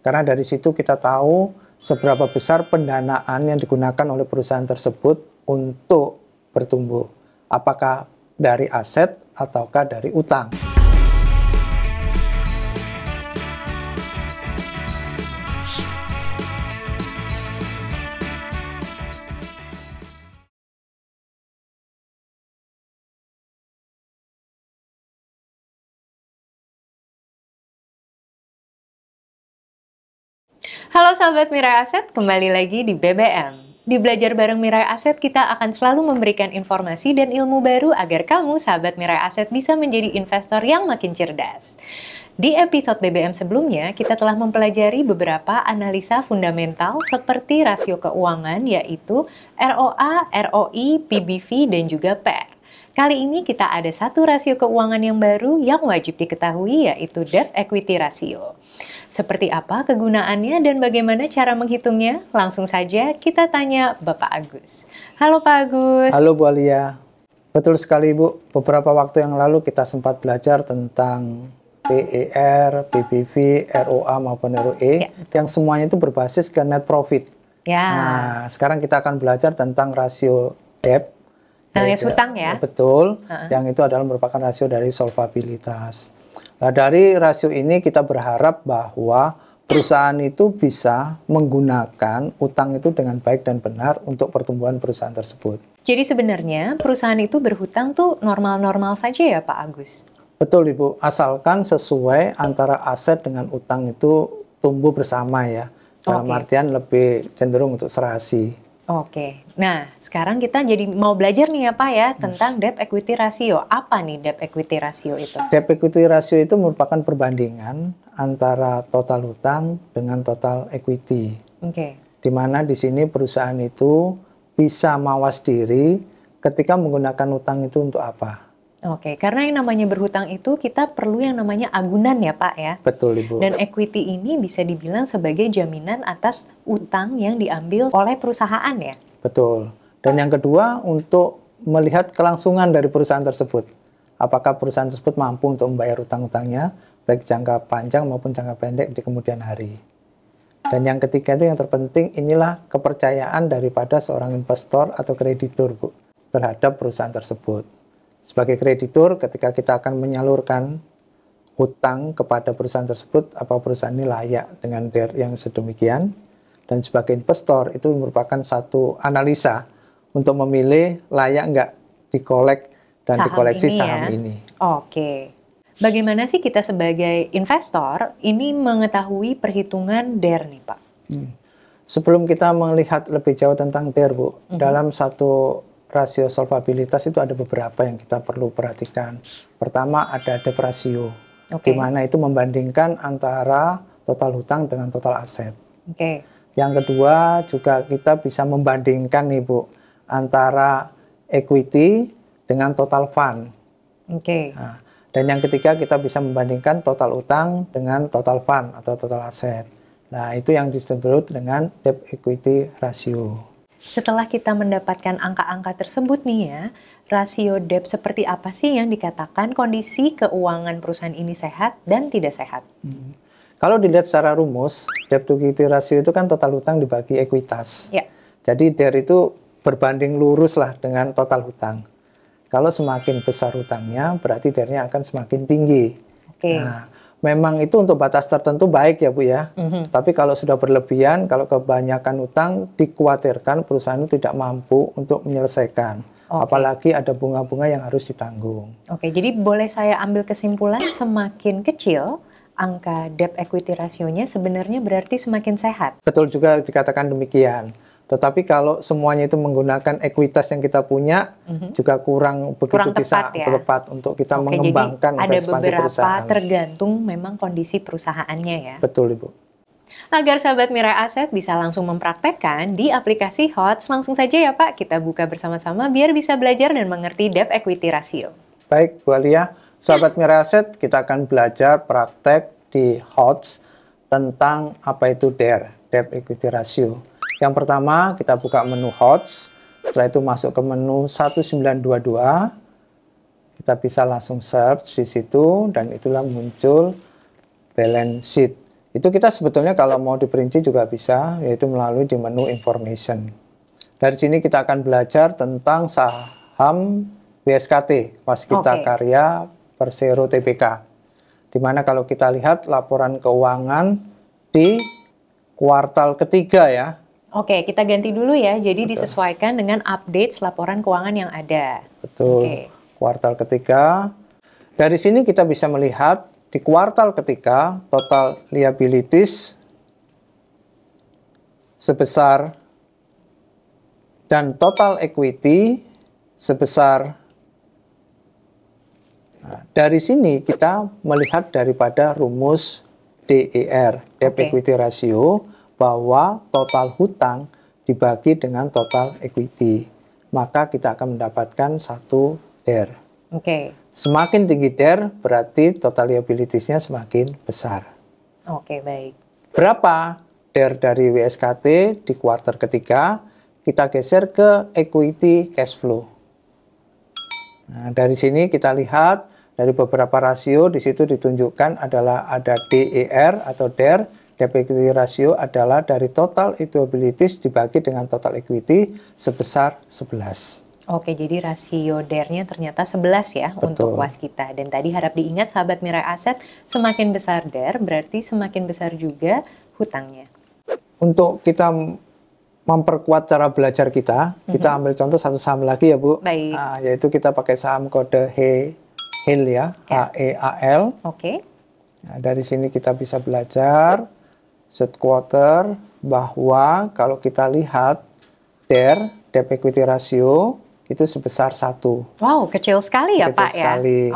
Karena dari situ kita tahu seberapa besar pendanaan yang digunakan oleh perusahaan tersebut untuk bertumbuh. Apakah dari aset ataukah dari utang. Halo sahabat Mirai Aset, kembali lagi di BBM. Di Belajar Bareng Mirai Aset, kita akan selalu memberikan informasi dan ilmu baru agar kamu, sahabat Mirai Aset, bisa menjadi investor yang makin cerdas. Di episode BBM sebelumnya, kita telah mempelajari beberapa analisa fundamental seperti rasio keuangan, yaitu ROA, ROI, PBV, dan juga PER. Kali ini kita ada satu rasio keuangan yang baru yang wajib diketahui, yaitu Debt Equity Ratio. Seperti apa kegunaannya dan bagaimana cara menghitungnya? Langsung saja kita tanya Bapak Agus. Halo Pak Agus. Halo Bu Alia. Betul sekali Bu, beberapa waktu yang lalu kita sempat belajar tentang PER, PBV, ROA maupun ROE, yang semuanya itu berbasis ke net profit. Ya. Nah, sekarang kita akan belajar tentang rasio debt. Alias hutang ya? Betul, yang itu adalah merupakan rasio dari solvabilitas. Nah, dari rasio ini kita berharap bahwa perusahaan itu bisa menggunakan utang itu dengan baik dan benar untuk pertumbuhan perusahaan tersebut. Jadi sebenarnya perusahaan itu berhutang tuh normal-normal saja ya Pak Agus? Betul Ibu, asalkan sesuai antara aset dengan utang itu tumbuh bersama ya. Dalam artian lebih cenderung untuk serasi. Oke, nah sekarang kita jadi mau belajar nih ya Pak ya tentang Debt Equity Ratio. Apa nih Debt Equity Ratio itu? Debt Equity Ratio itu merupakan perbandingan antara total hutang dengan total equity. Di mana di sini perusahaan itu bisa mawas diri ketika menggunakan utang itu untuk apa. Oke, karena yang namanya berhutang itu kita perlu yang namanya agunan ya Pak ya. Betul Ibu. Dan equity ini bisa dibilang sebagai jaminan atas utang yang diambil oleh perusahaan ya. Betul. Dan yang kedua untuk melihat kelangsungan dari perusahaan tersebut. Apakah perusahaan tersebut mampu untuk membayar utang-utangnya baik jangka panjang maupun jangka pendek di kemudian hari. Dan yang ketiga itu yang terpenting, inilah kepercayaan daripada seorang investor atau kreditur Bu terhadap perusahaan tersebut. Sebagai kreditur, ketika kita akan menyalurkan hutang kepada perusahaan tersebut, apa perusahaan ini layak dengan DER yang sedemikian. Dan sebagai investor, itu merupakan satu analisa untuk memilih layak nggak dikolek dan dikoleksi saham ini. Oke. Bagaimana sih kita sebagai investor ini mengetahui perhitungan DER nih Pak? Sebelum kita melihat lebih jauh tentang DER Bu, dalam satu rasio solvabilitas itu ada beberapa yang kita perlu perhatikan. Pertama ada debt ratio, di mana itu membandingkan antara total hutang dengan total aset. Yang kedua juga kita bisa membandingkan nih Bu, antara equity dengan total fund. Nah, dan yang ketiga kita bisa membandingkan total utang dengan total fund atau total aset. Nah itu yang disebut dengan debt equity ratio. Setelah kita mendapatkan angka-angka tersebut nih ya, rasio debt seperti apa sih yang dikatakan kondisi keuangan perusahaan ini sehat dan tidak sehat? Kalau dilihat secara rumus, debt to equity ratio itu kan total hutang dibagi ekuitas. Jadi DER itu berbanding lurus lah dengan total hutang. Kalau semakin besar hutangnya, berarti DER-nya akan semakin tinggi. Nah, memang itu untuk batas tertentu baik ya Bu ya. Tapi kalau sudah berlebihan, kalau kebanyakan utang, dikhawatirkan perusahaan itu tidak mampu untuk menyelesaikan. Apalagi ada bunga-bunga yang harus ditanggung. Jadi boleh saya ambil kesimpulan semakin kecil angka debt equity rasionya sebenarnya berarti semakin sehat. Betul juga dikatakan demikian. Tetapi kalau semuanya itu menggunakan ekuitas yang kita punya, juga kurang begitu bisa tepat untuk kita mengembangkan jadi ekspansi perusahaan. Ada beberapa tergantung memang kondisi perusahaannya ya. Betul Ibu. Agar sahabat Mirai Aset bisa langsung mempraktekkan di aplikasi HOTS, langsung saja ya Pak, kita buka bersama-sama biar bisa belajar dan mengerti debt equity ratio. Baik Bu Alia, sahabat Mirai Aset, kita akan belajar praktek di HOTS tentang apa itu DER, debt equity ratio. Yang pertama, kita buka menu HOTS, setelah itu masuk ke menu 1922, kita bisa langsung search di situ, dan itulah muncul balance sheet. Itu kita sebetulnya kalau mau diperinci juga bisa, yaitu melalui di menu information. Dari sini kita akan belajar tentang saham WSKT, Waskita Karya Persero Tbk. Di mana kalau kita lihat laporan keuangan di kuartal ketiga ya. Oke, kita ganti dulu ya. Jadi disesuaikan dengan update laporan keuangan yang ada. Betul. Kuartal ketiga. Dari sini kita bisa melihat di kuartal ketiga total liabilities sebesar dan total equity sebesar. Nah, dari sini kita melihat daripada rumus DER, Debt Equity Ratio, bahwa total hutang dibagi dengan total equity. Maka kita akan mendapatkan 1 DER. Semakin tinggi DER berarti total liabilities-nya semakin besar. Baik. Berapa DER dari WSKT di kuartal ketiga? Kita geser ke equity cash flow. Nah, dari sini kita lihat dari beberapa rasio di situ ditunjukkan adalah ada DER atau DER. Debt Equity Ratio adalah dari total liabilities dibagi dengan total equity sebesar 11. Jadi rasio DER-nya ternyata 11 ya. Betul. Untuk Waskita. Dan tadi harap diingat sahabat Mirai Aset, semakin besar DER berarti semakin besar juga hutangnya. Untuk kita memperkuat cara belajar kita ambil contoh satu saham lagi ya Bu. Baik. Nah, yaitu kita pakai saham kode HEAL ya, HEAL. Nah, dari sini kita bisa belajar third quarter bahwa kalau kita lihat DER, Debt Equity Ratio, itu sebesar 1. Wow, kecil sekali ya Pak ya? Sekali.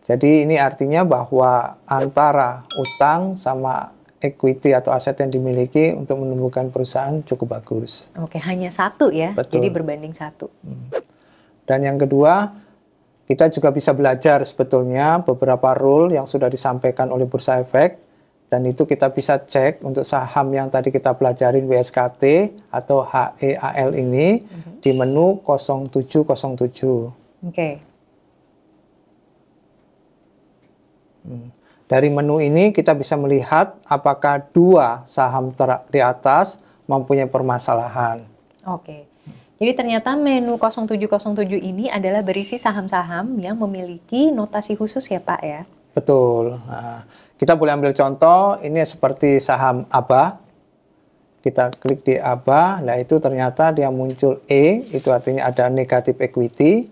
Jadi ini artinya bahwa antara utang sama equity atau aset yang dimiliki untuk menumbuhkan perusahaan cukup bagus. Hanya 1 ya? Betul. Jadi berbanding 1. Dan yang kedua, kita juga bisa belajar sebetulnya beberapa rule yang sudah disampaikan oleh Bursa Efek. Dan itu kita bisa cek untuk saham yang tadi kita pelajarin WSKT atau HEAL ini di menu 0707. Dari menu ini kita bisa melihat apakah 2 saham di atas mempunyai permasalahan. Jadi ternyata menu 0707 ini adalah berisi saham-saham yang memiliki notasi khusus ya Pak ya? Betul. Nah, kita boleh ambil contoh, ini seperti saham ABA. Kita klik di ABA, nah itu ternyata dia muncul E, itu artinya ada negatif equity.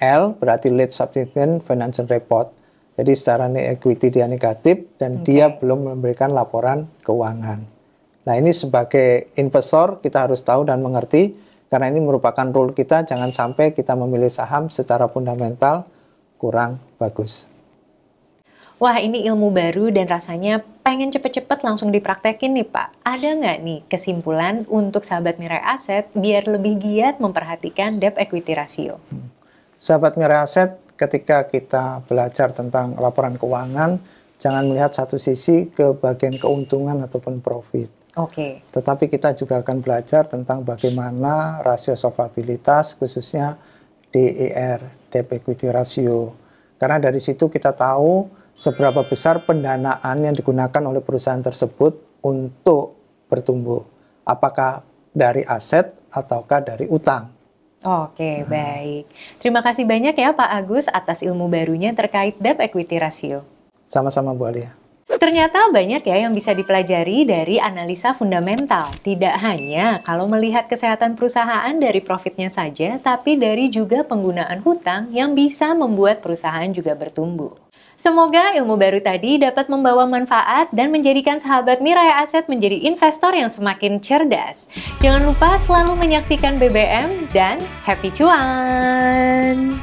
L berarti late subsequent financial report. Jadi secara equity dia negatif dan dia belum memberikan laporan keuangan. Nah ini sebagai investor kita harus tahu dan mengerti, karena ini merupakan rule kita, jangan sampai kita memilih saham secara fundamental kurang bagus. Wah, ini ilmu baru dan rasanya pengen cepet-cepet langsung dipraktekin nih Pak. Ada nggak nih kesimpulan untuk sahabat Mirai Aset biar lebih giat memperhatikan Debt Equity Ratio? Sahabat Mirai Aset, ketika kita belajar tentang laporan keuangan, jangan melihat satu sisi ke bagian keuntungan ataupun profit. Tetapi kita juga akan belajar tentang bagaimana rasio solvabilitas, khususnya DER, Debt Equity Ratio. Karena dari situ kita tahu seberapa besar pendanaan yang digunakan oleh perusahaan tersebut untuk bertumbuh. Apakah dari aset ataukah dari utang. Baik. Terima kasih banyak ya Pak Agus atas ilmu barunya terkait Debt Equity Ratio. Sama-sama Bu Alia. Ternyata banyak ya yang bisa dipelajari dari analisa fundamental. Tidak hanya kalau melihat kesehatan perusahaan dari profitnya saja, tapi dari juga penggunaan hutang yang bisa membuat perusahaan juga bertumbuh. Semoga ilmu baru tadi dapat membawa manfaat dan menjadikan sahabat Mirai Aset menjadi investor yang semakin cerdas. Jangan lupa selalu menyaksikan BBM dan happy cuan!